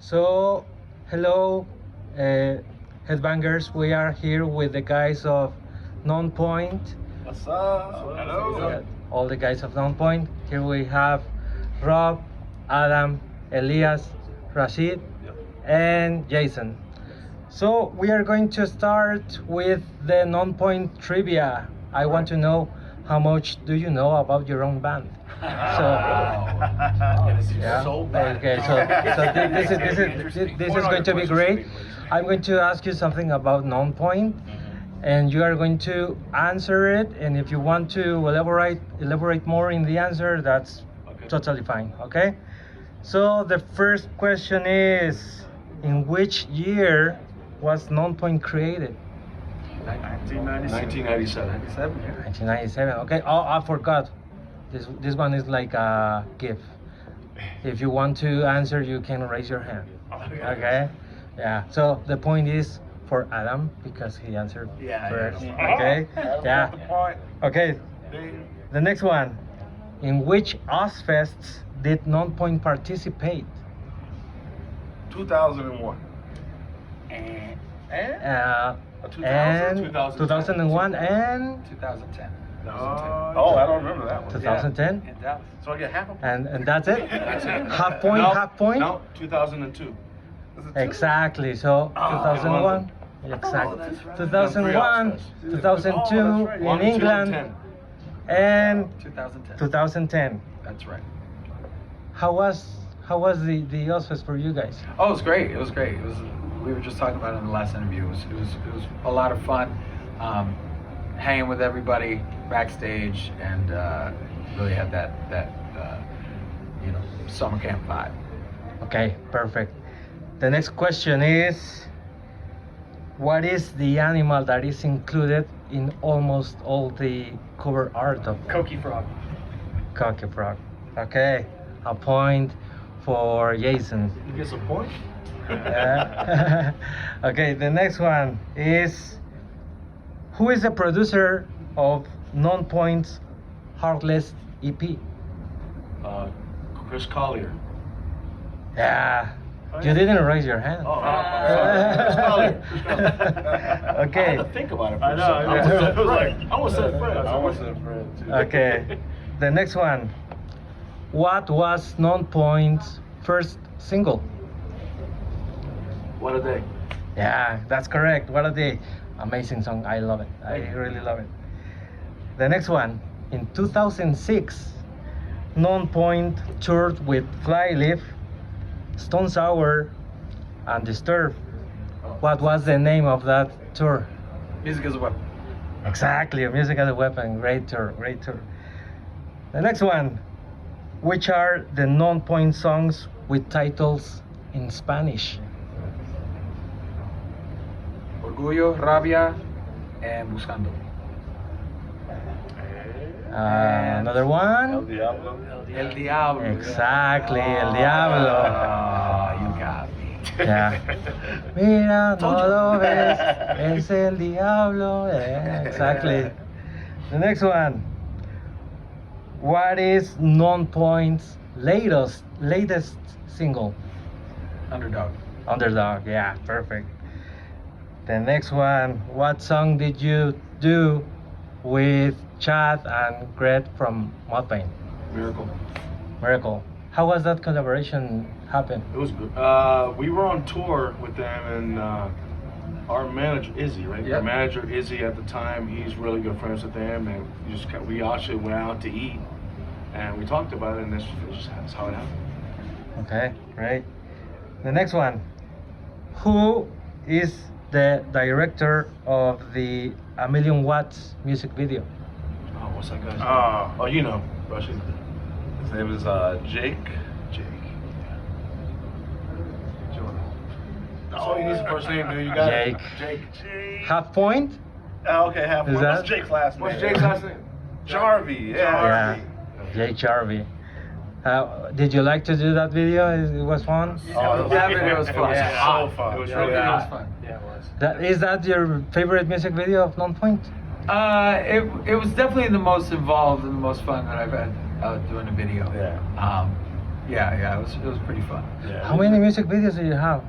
So, hello, headbangers. We are here with the guys of Nonpoint. What's up? Hello. Yeah, all the guys of Nonpoint. Here we have Rob, Adam, Elias, Rashid, and Jason. So we are going to start with the Nonpoint trivia. I want to know how much do you know about your own band? So, yeah. So bad. Okay, this is going to be great. I'm going to ask you something about Nonpoint, and you are going to answer it. And if you want to elaborate more in the answer, that's totally fine. Okay. So the first question is, in which year was Nonpoint created? 1997. 1997. Okay. Oh, I forgot. This one is like a gift. If you want to answer, you can raise your hand. Okay. Yeah. So the point is for Adam because he answered first. Okay. Yeah. Okay. The next one. In which Ozfests did Nonpoint participate? 2001. And 2001 and 2010. Oh, I don't remember that one. 2010. In Dallas. So I get half a point. And that's it? That's it. Half point, No, half point? No, 2002. Exactly. So 2001. Exactly. that's right. 2001, 2002 Oh, that's right. in 1, 2, England, 10. and 2010. 2010. That's right. How was the Ozfest for you guys? Oh, it was great. It was great. We were just talking about it in the last interview. It was a lot of fun, hanging with everybody backstage, and really had that summer camp vibe. Okay, perfect. The next question is, what is the animal that is included in almost all the cover art of Coqui frog. Cocky Frog? Okay, a point for Jason. He gets a point? Okay, the next one is, who is the producer of Nonpoint's Heartless EP? Chris Collier. Yeah, you didn't raise your hand. Chris Collier. Okay. I had to think about it for I a know, second. yeah. I almost said Fred. I almost said Fred too. Okay, the next one. What was Nonpoint's first single? What a day. Yeah, that's correct. What a day. Amazing song. I love it. I really love it. The next one. In 2006, Nonpoint toured with Flyleaf, Stone Sour, and Disturb. What was the name of that tour? Music is a weapon. Exactly, Music as a Weapon. Great tour, great tour. The next one. Which are the Nonpoint songs with titles in Spanish? Orgullo, Rabia, and Buscando. Another El one. Diablo. El Diablo. Exactly, El Diablo. Oh, you got me. Yeah. Mira, no lo ves, es el diablo. Yeah, exactly. The next one. What is Nonpoint's latest single? Underdog. Underdog. Yeah, perfect. The next one. What song did you do with Chad and Gret from Mudpaint? Miracle. How was that collaboration happen? It was good. We were on tour with them, and our manager Izzy, right? Yep. Our manager Izzy at the time, he's really good friends with them, and we actually went out to eat, and we talked about it, and that's how it happened. Okay, great. The next one. Who is the director of the A Million Watts music video? Oh, what's that guy's name? Oh, you know, Russian. His name is Jake. Oh, he needs a first name, dude. You got Jake. it. Jake. Half point? Okay, half Is one. that- What's Jake's last name? What's Jake's last name? Jarvie. Yeah. Jake Jarvie. Did you like to do that video? It was fun? Oh, That video was fun. Yeah, so fun. It was Yeah, really it was hot. fun. Yeah, it was. Is that your favorite music video of Nonpoint? It was definitely the most involved and the most fun that I've had doing a video. Yeah. Yeah, it was pretty fun. Yeah. How many music videos do you have?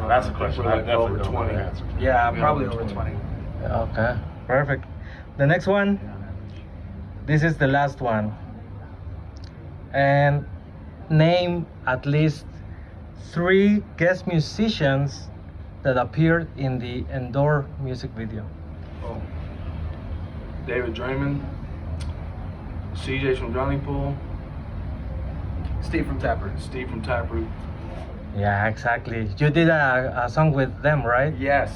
That's a question. We're I like definitely over don't know 20. the answer. Yeah, We probably have over 20. Okay, perfect. The next one, this is the last one. And name at least 3 guest musicians that appeared in the Endor music video. Oh. David Draymond, CJ's from Johnny Pool, Steve from Taproot. Steve from Taproot. Yeah, exactly. You did a song with them, right? Yes.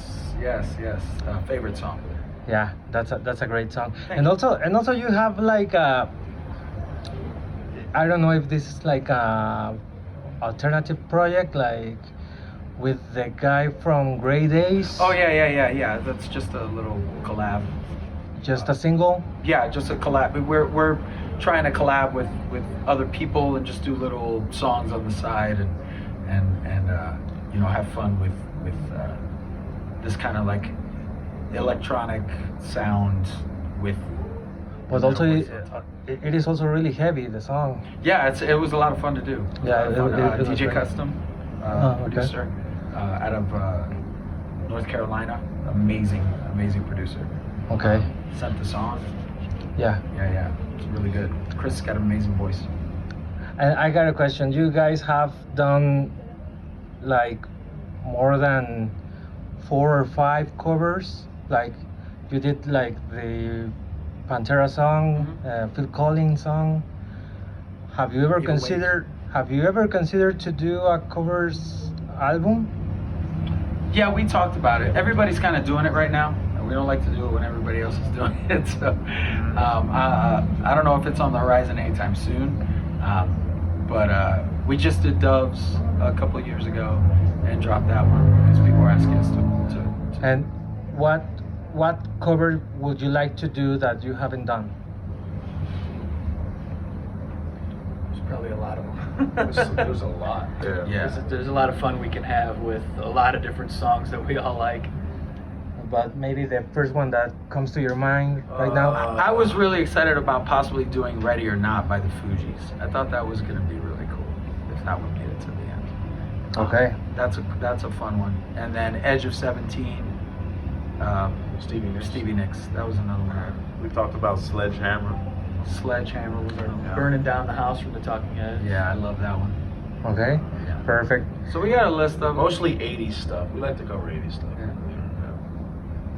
Favorite song. Yeah, that's a great song. Thank And you. also you have like a, I don't know if this is like a alternative project, like with the guy from Grey Days. Oh yeah. That's just a little collab. Just a single. Yeah, just a collab. We're trying to collab with other people and just do little songs on the side and have fun with this kind of like electronic sound with. But also it is also really heavy, the song. Yeah, it was a lot of fun to do. Yeah, it was DJ great. Custom, Oh, okay. producer out of North Carolina. Amazing producer. Okay. Sent the song. Yeah. Yeah, it's really good. Chris got an amazing voice. And I got a question. You guys have done like more than 4 or 5 covers. Like you did like the Pantera song, Phil Collins song. Have you ever Either way. considered to do a covers album? Yeah, we talked about it. Everybody's kind of doing it right now. And we don't like to do it when everybody else is doing it. So I don't know if it's on the horizon anytime soon. But we just did Doves a couple of years ago and dropped that one because people were asking us to. And what cover would you like to do that you haven't done? There's probably a lot of them. There's a lot. Yeah. There's a lot of fun we can have with a lot of different songs that we all like. But maybe the first one that comes to your mind right now. I was really excited about possibly doing Ready or Not by the Fugees. I thought that was going to be really cool if that would get it to the end. Okay. That's a fun one. And then Edge of 17. Stevie Nicks. That was another one. We talked about Sledgehammer. Sledgehammer was another one. Burning Down the House from the Talking Heads. Yeah, I love that one. Okay. Yeah. Perfect. So we got a list of Mostly 80s stuff. We like to cover 80s stuff. Yeah.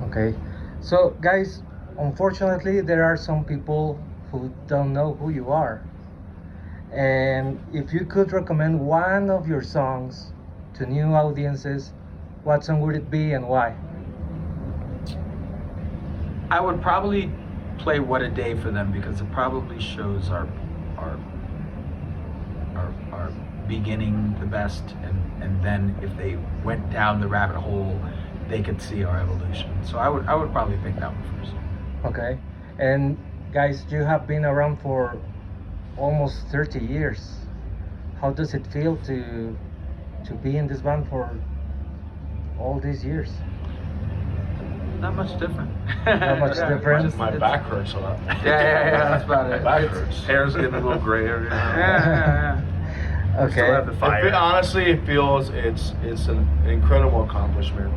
Okay. So guys, unfortunately there are some people who don't know who you are. And if you could recommend one of your songs to new audiences, what song would it be and why? I would probably play What a Day for them because it probably shows our beginning the best, and then if they went down the rabbit hole, they could see our evolution. So I would probably pick that one first. Okay. And guys, you have been around for almost 30 years. How does it feel to be in this band for all these years? Not much different. Not much different. My back hurts a lot. Yeah, that's about My it. back hurts. Hair's getting a little grayer. You know? Yeah. Okay. Still have the fire. Honestly, it feels it's an incredible accomplishment,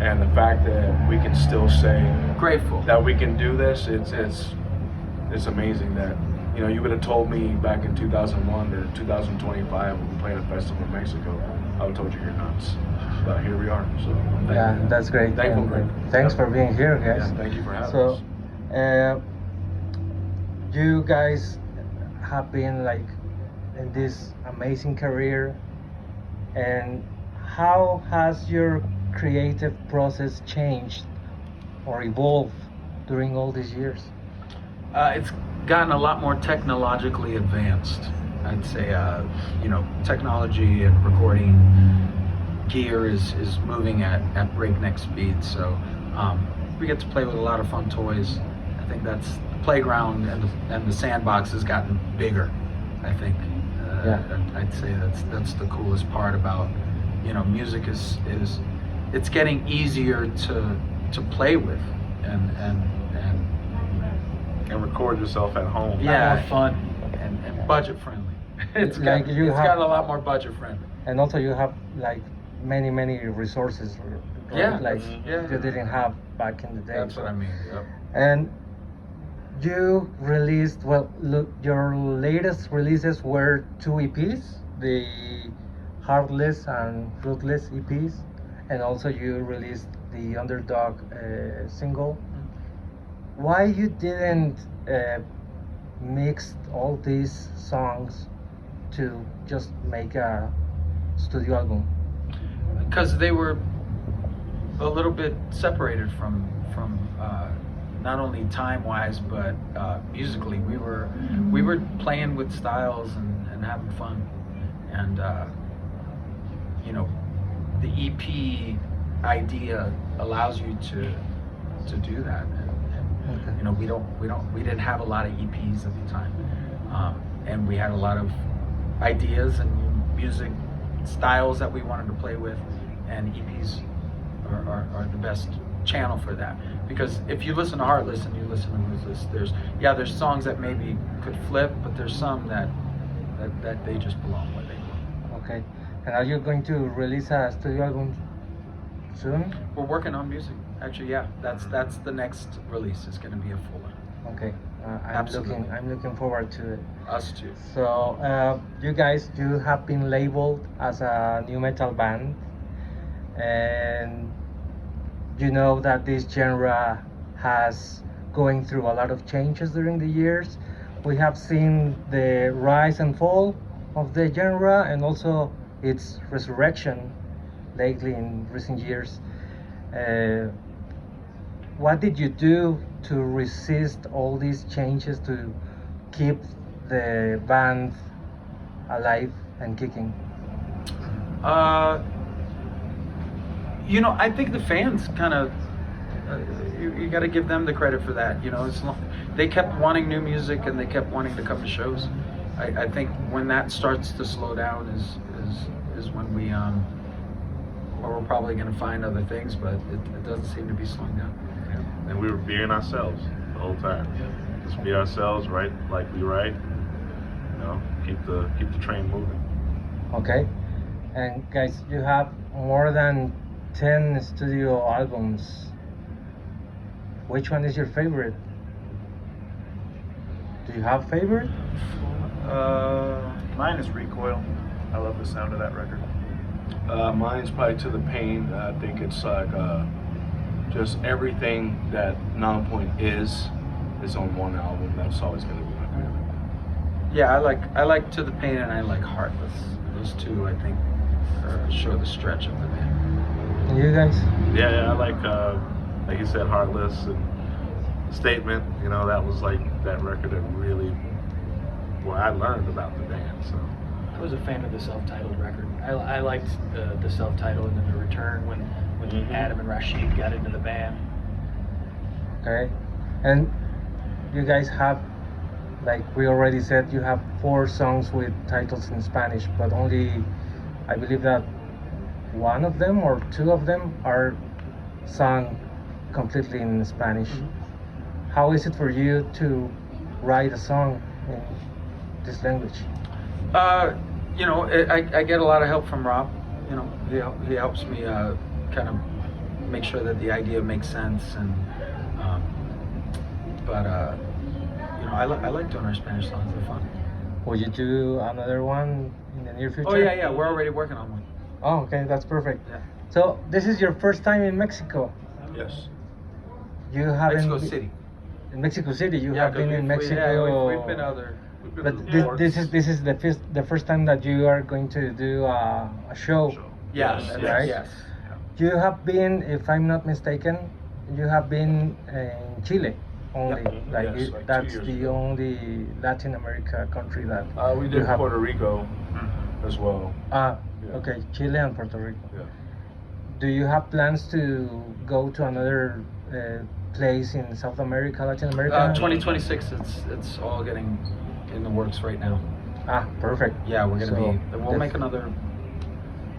and the fact that we can still say Grateful. that we can do this, it's amazing. That you would have told me back in 2001 that in 2025 we'll be playing a festival in Mexico. I would have told you you're nuts. But here we are. So I'm Yeah, thankful. that's great. Thankful, And, grateful. thanks for being here, guys. Yeah, thank you for having So, us. you guys have been like in this amazing career, and how has your creative process changed or evolved during all these years? It's gotten a lot more technologically advanced. I'd say, technology and recording gear is moving at breakneck speed. So we get to play with a lot of fun toys. I think that's the playground and the sandbox has gotten bigger. I think. Yeah. I'd say that's the coolest part about music is it's getting easier to play with and And record yourself at home. Yeah. More fun. and budget friendly. It's Like got, you it's have- got a lot more budget friendly. And also you have like many resources, right? Yeah, Like yeah. you didn't have back in the day. That's what I mean. Yep. And you released, well, look, your latest releases were 2 EPs, the Heartless and Fruitless EPs, and also you released the Underdog single. Why you didn't mix all these songs to just make a studio album? Because they were a little bit separated from not only time wise but musically. We were playing with styles and having fun, and you know, the EP idea allows you to do that. And, Okay. you know, we didn't have a lot of EPs at the time, and we had a lot of ideas and music styles that we wanted to play with, and EPs are the best channel for that. Because if you listen to Heartless and you listen to Ruthless, there's songs that maybe could flip, but there's some that they just belong where they belong. Okay. And are you going to release a studio album soon? We're working on music. Actually, yeah, that's the next release. It's going to be a full one. Okay. Absolutely. I'm looking forward to it. Us too. So, you guys, you have been labeled as a new metal band, and you know that this genre has going through a lot of changes during the years. We have seen the rise and fall of the genre, and also its resurrection lately in recent years. What did you do to resist all these changes to keep the band alive and kicking? You know, I think the fans kind of, you got to give them the credit for that. You know, they kept wanting new music and they kept wanting to come to shows. I think when that starts to slow down is when we're probably going to find other things, but it doesn't seem to be slowing down. Yeah. And we were being ourselves the whole time. Just be ourselves, write like we write. You know, keep the train moving. Okay. And guys, you have more than 10 studio albums. Which one is your favorite? Do you have favorite? Mine is Recoil. I love the sound of that record. Mine's probably To the Pain. I think it's like just everything that Nonpoint is on one album. That's always going to be my favorite. Yeah, I like To the Pain and I like Heartless. Those two, I think, show the stretch of the band. And you guys? Yeah, I like you said, Heartless and Statement. You know, that was like that record that really, well, I learned about the band. So I was a fan of the self-titled record. I liked the self-titled and then the return when Adam and Rashid got into the band. Okay. And you guys have, like we already said, you have 4 songs with titles in Spanish, but only, I believe that one of them or 2 of them are sung completely in Spanish. How is it for you to write a song in this language? You know, I get a lot of help from Rob. You know, he helps me kind of make sure that the idea makes sense, and but you know, I like doing our Spanish songs. They're fun. Will you do another one in the near future? Oh yeah, we're already working on one. Oh, okay, that's perfect. Yeah. So this is your first time in Mexico. Yes. You haven't Mexico City. in Mexico City. You Yeah, have 'cause been in we've- Mexico. Yeah, we've been other. we've been But to the this ports. is the first time that you are going to do a show. Yeah, Yes, right? Yes. You have been, if I'm not mistaken, you have been in Chile only. Yep. Like, Yes, like 2 that's years the ago. only Latin America country that We you did have. Puerto Rico as well. Ah, Yeah. okay, Chile and Puerto Rico. Yeah. Do you have plans to go to another place in South America, Latin America? 2026. It's all getting in the works right now. Ah, perfect. Yeah, we're gonna So, we'll make another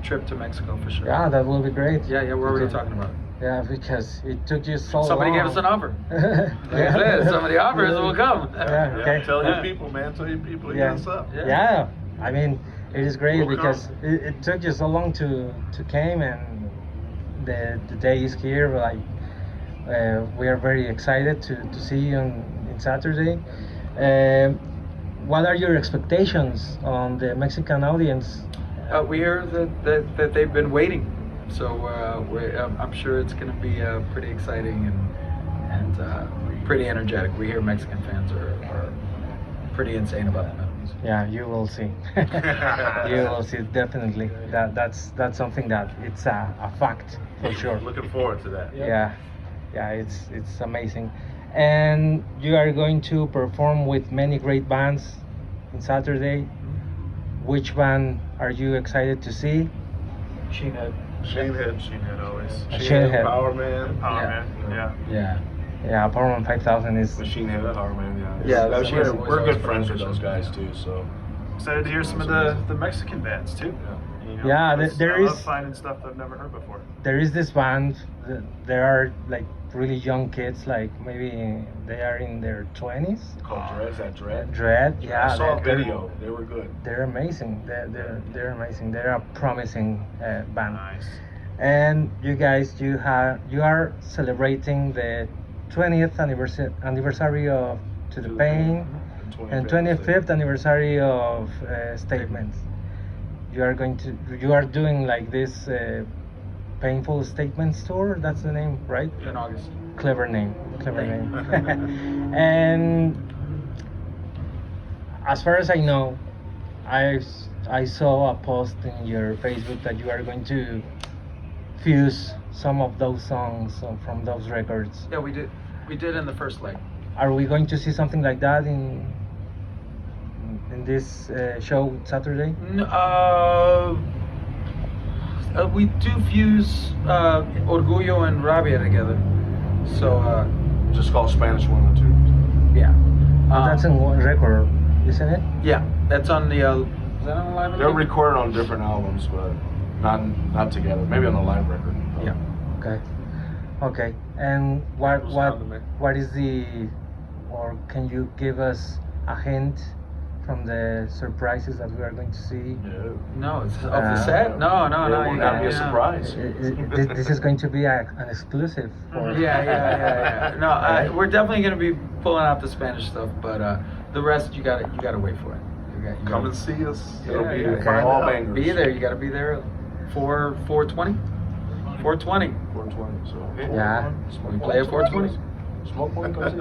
trip to Mexico for sure. Yeah, that will be great. Yeah, we're already Okay. talking about it. Yeah, because it took you so Somebody long. gave us an offer. Like I said, somebody offers, we'll come. Yeah, okay. Tell your people, man. Tell your people. Hit Yeah. us up. Yeah. I mean, it is great We'll because come. it took you so long to came, and the day is here. Like we are very excited to see you in Saturday. What are your expectations on the Mexican audience? We hear that they've been waiting, so I'm sure it's going to be pretty exciting and pretty energetic. We hear Mexican fans are pretty insane about the medals. Yeah, you will see. You will see definitely. That's something that it's a fact for sure. Looking forward to that. Yeah, it's amazing. And you are going to perform with many great bands on Saturday. Which band are you excited to see? Sheena, Sheenhead always. Sheena. Power Man. Power Yeah. Man. Yeah. Yeah. Yeah, Powerman 5000 is. Machine Head, Power Man, Yeah, That's Machine Head was we're always good friends with friends those with guys too. So Excited to hear some of the Mexican bands too. You know, Yeah, because there I love is- finding stuff I've never heard before. There is this band. There are like really young kids, like maybe they are in their 20s. called Dread. That Dread. Dread, yeah. I saw a they're- video. They were good. They're amazing. They're amazing. They're a promising band. Nice. And you guys, you are celebrating the 20th anniversary of To the Pain and 25th anniversary of Statements. You are doing like this Painful Statements tour. That's the name, right? In August. Clever name. And as far as I know, I saw a post in your Facebook that you are going to fuse some of those songs from those records. Yeah, we did in the first leg. Are we going to see something like that in this show Saturday? We do fuse Orgullo and Rabia together. So Just called Spanish 1 and 2. yeah. That's in one record, isn't it? Yeah, that's on the. Is that on the live? They're again? recorded on different albums, but not together. Maybe on the live record. Yeah. Okay. And what Goes down to me. what is the, or can you give us a hint from the surprises that we are going to see? No. No, it's of the set. No. It will you not got- be a yeah. surprise. This is going to be an exclusive. For Yeah. No, we're definitely gonna be pulling out the Spanish stuff, but the rest you gotta wait for it. You Come and see us. It'll Yeah, be yeah, okay. all gotta bangers. be there. You gotta be there. 4:20. 4:20. 420. So Yeah. We play at 4:20. Smoke one goes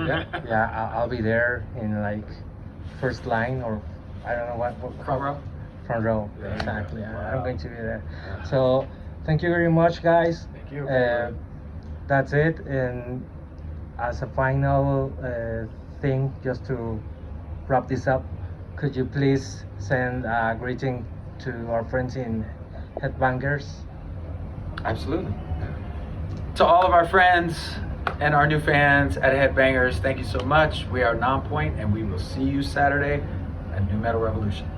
Yeah. Yeah, I'll be there in like first line, or I don't know what Front row. Front row, Yeah. exactly. Wow. I'm going to be there. So thank you very much, guys. Thank you. That's it. And as a final thing, just to wrap this up, could you please send a greeting to our friends in Headbangers? Absolutely. To all of our friends and our new fans at Headbangers, thank you so much. We are Nonpoint, and we will see you Saturday at New Metal Revolution.